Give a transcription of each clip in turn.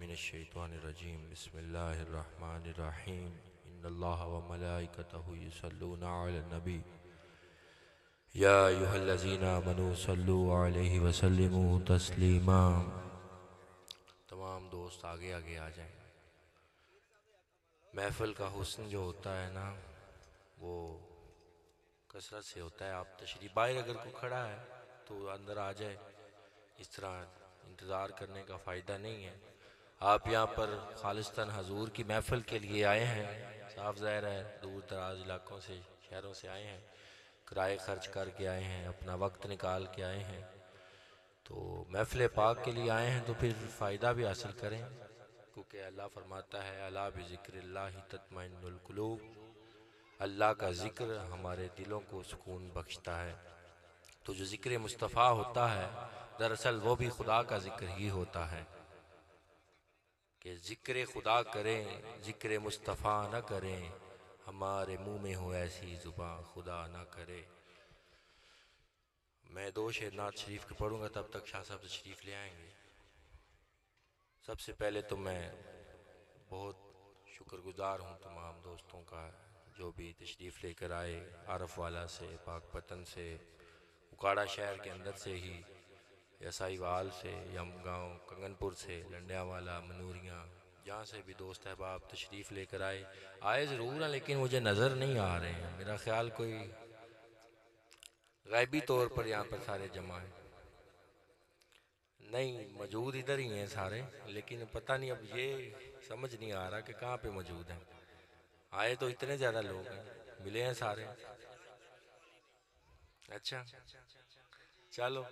मिनश्शैतानिर्रजीम बिस्मिल्लाहिर्रहमानिर्रहीम इन्नल्लाह व मलाइकतहु युसल्लूना अलन नबी या अय्युहल्लज़ीना आमनू सल्लु अलैहि व सल्लिमू तस्लीमा। तमाम दोस्त आगे आगे आ जाएं। महफ़िल का हुस्न जो होता है ना, वो कसरत से होता है। आप तशरीफ़ बाहर अगर कोई खड़ा है तो अंदर आ जाए। इस तरह इंतज़ार करने का फ़ायदा नहीं है। आप यहाँ पर खालिस्तान हजूर की महफ़िल के लिए आए हैं। साफ ज़ाहिर है दूर दराज इलाकों से, शहरों से आए हैं, किराए खर्च करके आए हैं, अपना वक्त निकाल के आए हैं। तो महफ़िल पाक के लिए आए हैं तो फिर फ़ायदा भी हासिल करें, क्योंकि अल्लाह फरमाता है अला बिज़िक्रिल्लाहि तत्मइन्नुल कुलूब, अल्लाह का ज़िक्र हमारे दिलों को सुकून बख्शता है। तो जो ज़िक्र मुस्तफ़ा होता है दरअसल वो भी खुदा का ज़िक्र ही होता है कि ज़िक्र खुदा करें, ज़िक्र मुस्तफ़ा न करें, हमारे मुँह में हो ऐसी ज़ुबां खुदा न करे। मैं दो शेर नात शरीफ के पढ़ूँगा, तब तक शाह साहब तशरीफ़ ले आएंगे। सबसे पहले तो मैं बहुत शुक्रगुजार हूँ तमाम दोस्तों का जो भी तशरीफ़ लेकर आए, आरफ वाला से, पाकपतन से, उकाड़ा शहर के अंदर से ही, यसाईवाल से, यमगांव, कंगनपुर से, लंडियावाला, मनूरियाँ, जहाँ से भी दोस्त अहबाब तशरीफ़ लेकर आए ज़रूर हैं, लेकिन मुझे नज़र नहीं आ रहे हैं। मेरा ख्याल कोई गायबी तौर पर यहाँ पर सारे जमा हैं। नहीं, मौजूद इधर ही हैं सारे, लेकिन पता नहीं अब ये समझ नहीं आ रहा कि कहाँ पे मौजूद हैं। आए तो इतने ज़्यादा लोग हैं, मिले हैं सारे। अच्छा, चलो।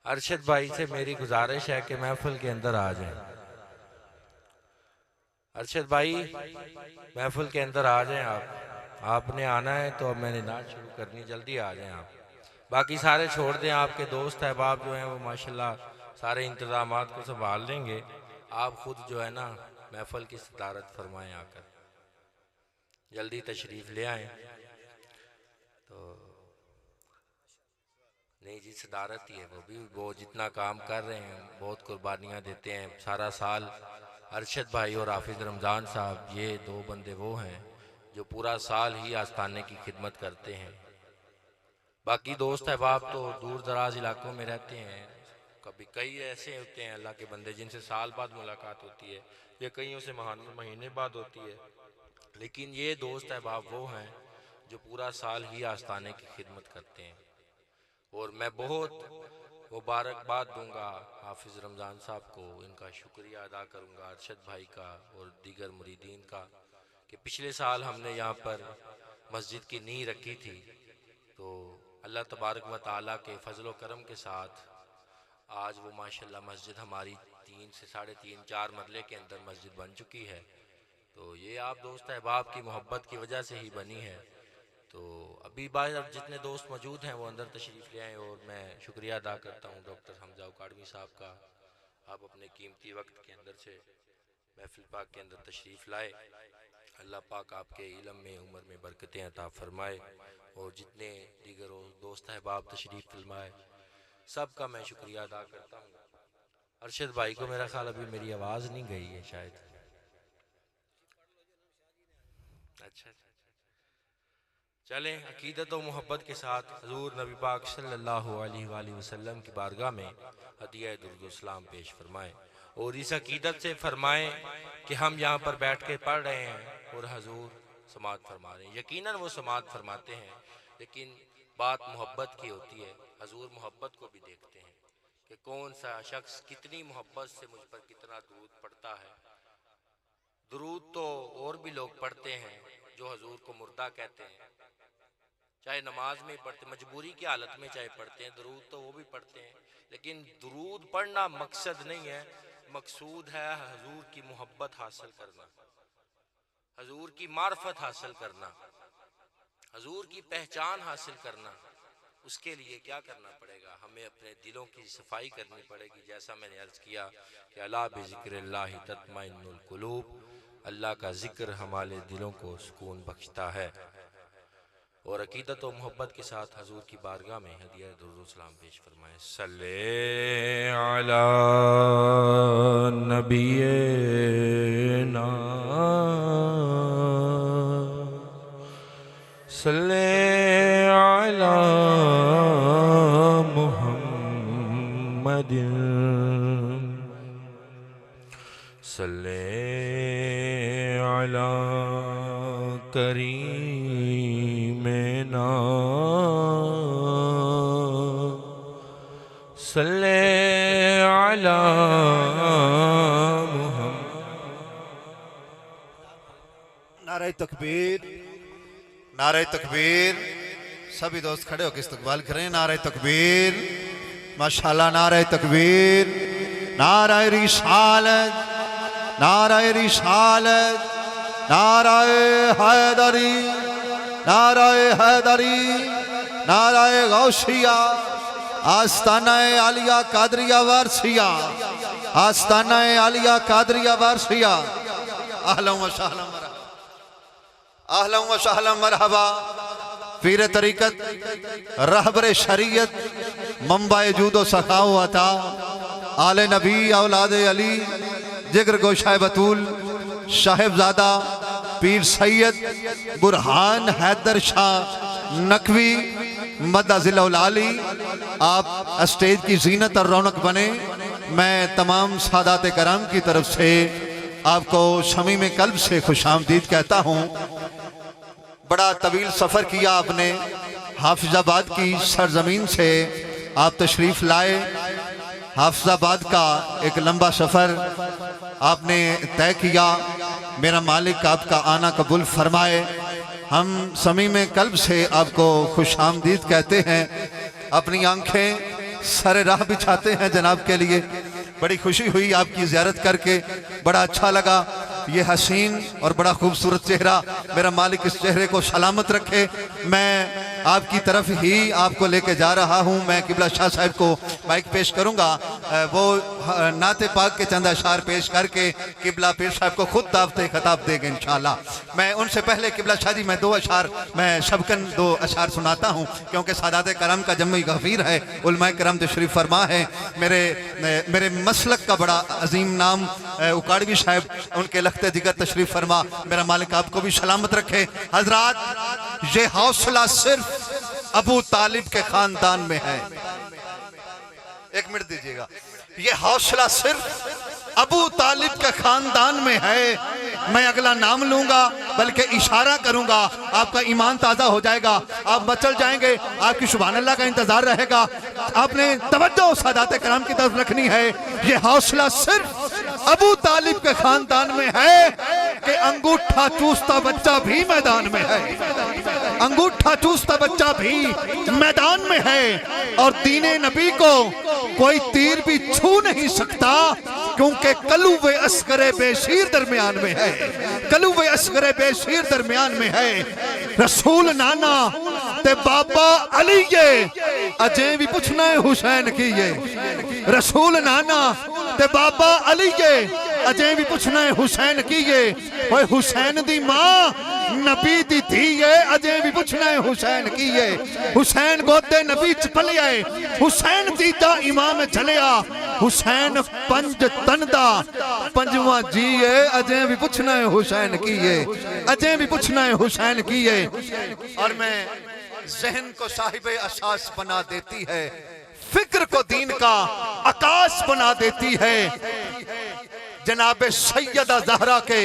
अरशद भाई से मेरी गुजारिश है कि महफिल के अंदर आ जाएं। अरशद भाई महफिल के अंदर आ जाएं। आपने आना है तो अब मैंने नाच शुरू करनी, जल्दी आ जाएं आप। बाकी सारे छोड़ दें, आपके दोस्त अहबाब जो हैं वो माशाल्लाह सारे इंतज़ामात को संभाल लेंगे। आप खुद जो है ना महफिल की सदारत फरमाएं, आकर जल्दी तशरीफ़ ले आएं। तो नहीं जी, सदारत ही है वो भी, वो जितना काम कर रहे हैं, बहुत कुर्बानियाँ देते हैं सारा साल। अरशद भाई और हाफिज़ रमज़ान साहब, ये दो बंदे वो हैं जो पूरा साल ही आस्थाने की खिदमत करते हैं। बाकी दोस्त अहबाब तो दूर दराज इलाकों में रहते हैं। कभी कई ऐसे होते हैं अल्लाह के बंदे जिनसे साल बाद मुलाकात होती है, या कईयों से महीने बाद होती है, लेकिन ये दोस्त अहबाब वो हैं जो पूरा साल ही आस्थाने की खिदमत करते हैं। और मैं बहुत मुबारकबाद दूंगा हाफिज़ रमज़ान साहब को, इनका शुक्रिया अदा करूंगा, अरशद भाई का और दीगर मुरीदीन का, कि पिछले साल हमने यहाँ पर मस्जिद की नींव रखी थी। तो अल्लाह तबारक व तआला के फजल व करम के साथ आज वो माशाल्लाह मस्जिद हमारी 3 से 3.5 4 मरले के अंदर मस्जिद बन चुकी है। तो ये आप दोस्त अहबाब की मोहब्बत की वजह से ही बनी है। तो अभी बाहर जितने दोस्त मौजूद हैं वो अंदर तशरीफ़ ले आए, और मैं शुक्रिया अदा करता हूँ डॉक्टर हमजा उकाड़वी साहब का। आप अपने कीमती वक्त के अंदर से महफिल पाक के अंदर तशरीफ़ लाए। अल्लाह पाक आपके इल्म में, उम्र में बरकतें अता फरमाए, और जितने दीगर दोस्त अहबाब तशरीफ़ फरमाए सब का मैं शुक्रिया अदा करता हूँ। अरशद भाई को मेरा ख्याल अभी मेरी आवाज़ नहीं गई है शायद। अच्छा, चलें अकीदत और मोहब्बत के साथ हजूर नबी पाक सल्लल्लाहु अलैहि वसल्लम की बारगाह में हदिया दुरूद सलाम पेश फरमाएं, और इस अकीदत से फरमाएं कि हम यहाँ पर बैठ के पढ़ रहे हैं और हजूर समात फरमा रहे हैं। यकीनन वो समात फरमाते हैं, लेकिन बात मोहब्बत की होती है। हजूर मोहब्बत को भी देखते हैं कि कौन सा शख्स कितनी मोहब्बत से मुझ पर कितना दुरूद पढ़ता है। दुरूद तो और भी लोग पढ़ते हैं जो हजूर को मुर्दा कहते हैं, चाहे नमाज में पढ़ते, मजबूरी की हालत में चाहे पढ़ते हैं, दुरूद तो वो भी पढ़ते हैं। लेकिन दुरूद पढ़ना मकसद नहीं है, मकसूद है हजूर की मोहब्बत हासिल करना, हजूर की मार्फत हासिल करना, हजूर की पहचान हासिल करना। उसके लिए क्या करना पड़ेगा? हमें अपने दिलों की सफाई करनी पड़ेगी। जैसा मैंने अर्ज किया कि अला बिज़िक्रिल्लाहि तत्मइन्नुल कुलूब, अल्लाह का जिक्र हमारे दिलों को सुकून बख्शता है। और अकीदत और मोहब्बत के साथ हजूर की बारगाह में हदिया दुरूद सलाम पेश फरमाएं। सल्ले अला सल्ले अला करीमना सल्ले अला नारे तकबीर, नारे तकबीर। सभी दोस्त खड़े होकर इस्तकबाल करें। नारे तकबीर, माशाल्लाह। नारे तकबीर, नारे रिसालत, नारे रिसालत, नारे हैदरी, नारे हैदरी, नारे गौसिया, आस्ताना आलिया कादरिया वारसिया, आस्ताना आलिया कादरिया वारसिया। अहलन व सहलन अहलन व सहलन मरहबा। पीर तरीकत, रहबर शरीयत, मंबाए जूदो सखाओ अता, आले नबी औलाद अली, जिगर गोशाए बतूल, साहिबजादा पीर सैयद बुरहान हैदर शाह नकवी मदजिल-उल-आली, आप स्टेज की जीनत और रौनक बने। मैं तमाम सादात कराम की तरफ से आपको शमीम कल्ब से खुशामदीद कहता हूँ। बड़ा तवील सफ़र किया आपने, हाफिजाबाद की सरजमीन से आप तशरीफ़ लाए। हाफिजाबाद का एक लंबा सफ़र आपने तय किया। मेरा मालिक आपका आना कबूल फरमाए। हम समीम कल्ब से आपको खुशामदीद कहते हैं। अपनी आंखें सर राह बिछाते हैं जनाब के लिए। बड़ी खुशी हुई आपकी ज़ियारत करके, बड़ा अच्छा लगा। ये हसीन और बड़ा खूबसूरत चेहरा, मेरा मालिक इस चेहरे को सलामत रखे। मैं आपकी तरफ ही आपको लेके जा रहा हूँ। मैं किबला शाह साहब को माइक पेश करूँगा। वो नाते पाक के चंद अशार पेश करके किबला पीर साहब को खुद दावते खिताब देंगे इंशाल्लाह। मैं उनसे पहले किबला शाह जी मैं शबकन दो अशार सुनाता हूँ, क्योंकि सादात करम का जम्मी गफीर है, उलमाए करम तशरीफ़ फरमा है। मेरे मसलक का बड़ा अजीम नाम उकाड़वी साहब, उनके लखते जिगर तशरीफ़ फरमा। मेरा मालिक आपको भी सलामत रखे। हजरात, ये हौसला सिर्फ अबू तालिब के खानदान में है। एक मिनट दीजिएगा। ये हौसला सिर्फ अबू तालिब के खानदान में है। मैं अगला नाम लूंगा बल्कि इशारा करूंगा, आपका ईमान ताज़ा हो जाएगा, आप मचल जाएंगे, आपकी सुभान अल्लाह का इंतजार रहेगा। आपने तवज्जो सादात कराम की तरफ रखनी है। ये हौसला सिर्फ अबू तालिब के खानदान में है कि अंगूठा चूसता बच्चा भी मैदान में है। अंगूठा चूसता बच्चा भी मैदान में है। और दीने नबी को कोई तीर भी छू नहीं सकता, क्योंकि कलुवे अस्करे बेशीर दरमियान में है। कलुवे अस्करे बेशीर दरमियान में है। रसूल नाना ते बाबा अली ये अजे भी पूछना है हुसैन की ये। रसूल नाना ते बाबा अली ये अजे भी पूछना है हुसैन की ये। हुसैन दी मां नबी दी थी ये, अजे भी पूछना है हुसैन की ये। हुसैन गोदे नबी च पलिया, हुसैन तीजा इमाम चलिया। हुसैन पंज तनदा पंजवा जी है, अजे भी पूछना है हुसैन की ये। अजे भी पूछना है हुसैन की ये। और मैं जहन को साहिबे असास बना देती है, फिक्र को दीन का आकाश बना देती है। जनाबे सैयदा जहरा के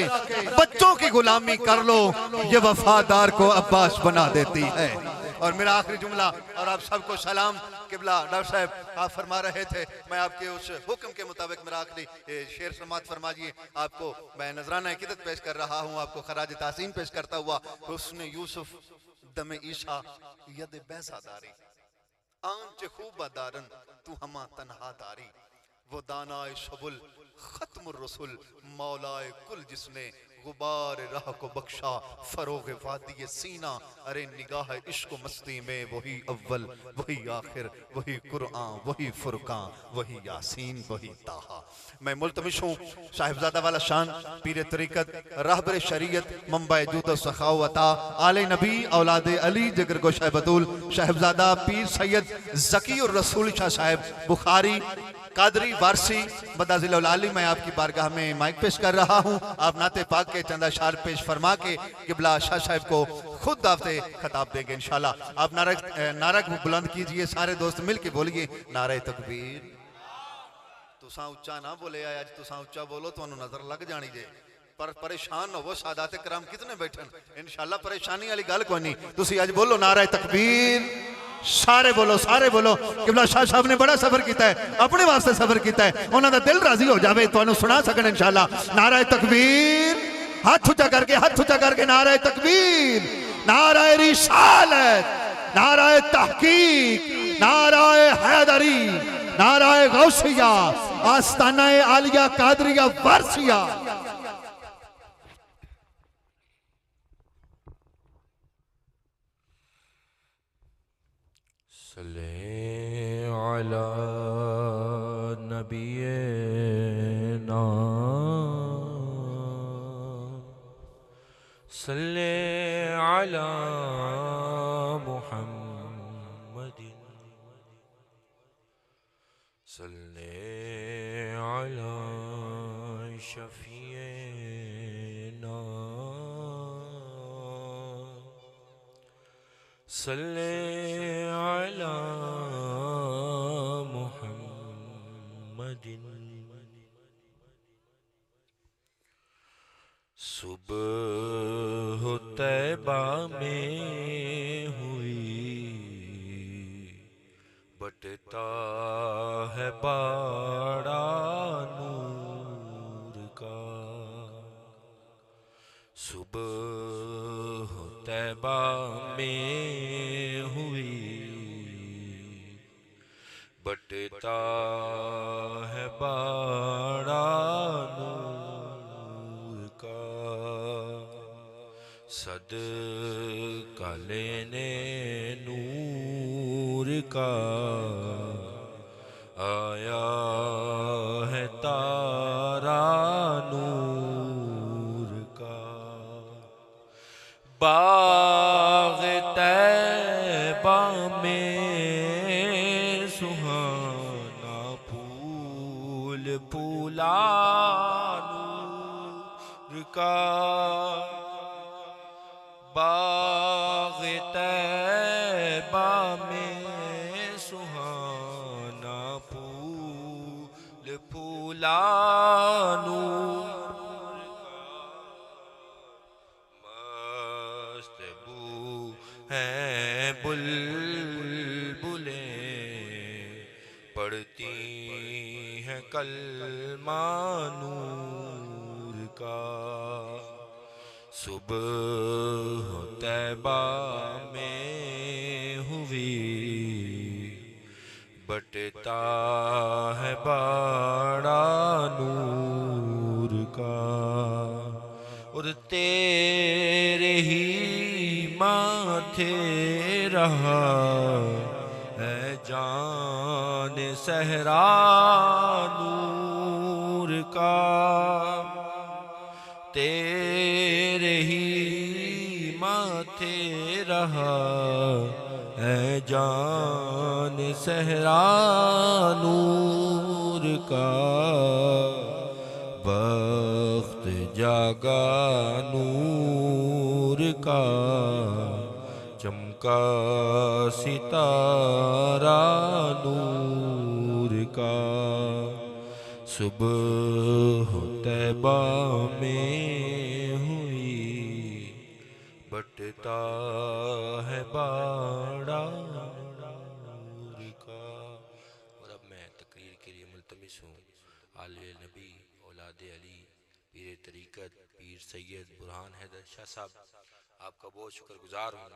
बच्चों की गुलामी कर लो, ये वफादार को अब्बास बना देती है। और मेरा आखिरी जुमला, और आप सबको सलाम। किबला डॉक्टर साहब आप फरमा रहे थे, मैं आपके उस हुक्म के मुताबिक मेरा आखिरी शेर समात फरमाइए। आपको मैं नजराना अकीदत पेश कर रहा हूँ, आपको खराज तासीम पेश करता हुआ। हुस्न यूसुफ दमे ईशा यद बैसादारी, आंच खूब दारन तू हमा तन्हा दारी। वो दानाए शबुल खत्मुर रसूल मौलाए कुल, जिसने गुबार राह को बख्शा फरोग वादी सीना। अरे निगाह इश्क मस्ती में वही अव्वल वही आखिर, वही कुरआन वही फुरकान वही यासीन वही ताहा। मैं मुल्तमिश हूँ साहिबजादा वाला शान, पीर तरीकत, रहबर शरीयत, मंबाए जूदो सखावता, आले नबी औलाद अली, जिगर गोशाए बतूल, साहिबजादा पीर सैयद ज़की और रसूल शाह साहब बुखारी कादरी वारसी मदाजिल-उल-आली। मैं आपकी बारगाह में माइक पेश कर रहा हूँ। आप नाते पाक के चंद अशार पेश फरमा के किबला शाह साहब को खुद दावते खिताब देंगे इंशाल्लाह। आप नारा बुलंद कीजिए, सारे दोस्त मिल के बोलिए नारे तकबीर, तुसा उच्चा ना बोले अज तुसा उच्चा बोलो तो नजर लग जानी जे पर परेशान होवो सादाते कराम कितने बैठन इंशाल्लाह परेशानी वाली गल कोई नहीं तुसी अज बोलो नारा तकबीर सारे बोलो किबला शाह साहब ने बड़ा सफर किया है अपने वास्ते सफर किया है उन्होंने दिल राजी हो जाए तो सुना सकन इंशाल्लाह नारा तकबीर हाथ ऊंचा करके नारा तकबीर नारा रिसालत नारा तहकीक नारा हैदरी नारा गौसिया आस्ताना आलिया कादरिया वर्सिया सल्ले अला नबीना सल्ले अला मुहम्मदिन सल्ले अला शफीना सल्ले अला मुहम्मदिन सुबह तैबा में हुई बटता है बाड़ा नूर का सुबह तैबा में हुई बटता है बाड़ा नूर का सदका लेने नूर का आया है तारा नूर का बाग़ तैबा में सुहाना फूल फूला नूर का बाग़ तैबा में सुहाना फूल फूला नूर हैं बुलबुलें पढ़ती हैं कलमा नूर का सुबह तैबा में हुई बटता है बाड़ा नूर का और तेरे ही माथे रहा है जान सहरा नूर का तेरे ही माथे रहा है जान सहरा नूर का वक्त जागा नूर का चमका सितारा नूर का सुबह तैबा में हुई बटता है बाड़ा नूर का। और अब मैं तकरीर के लिए मुल्तमिस हूँ आले नबी औलाद अली पीर तरीक़त पीर सैयद बुरहान हैदर शाह साहब, आपका बहुत शुक्रगुजार हूँ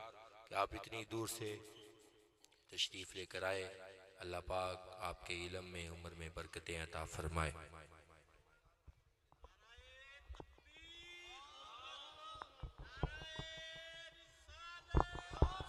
कि आप इतनी दूर से तशरीफ़ लेकर आए। अल्लाह पाक आपके इल्म में उम्र में बरकतें अता फरमाए।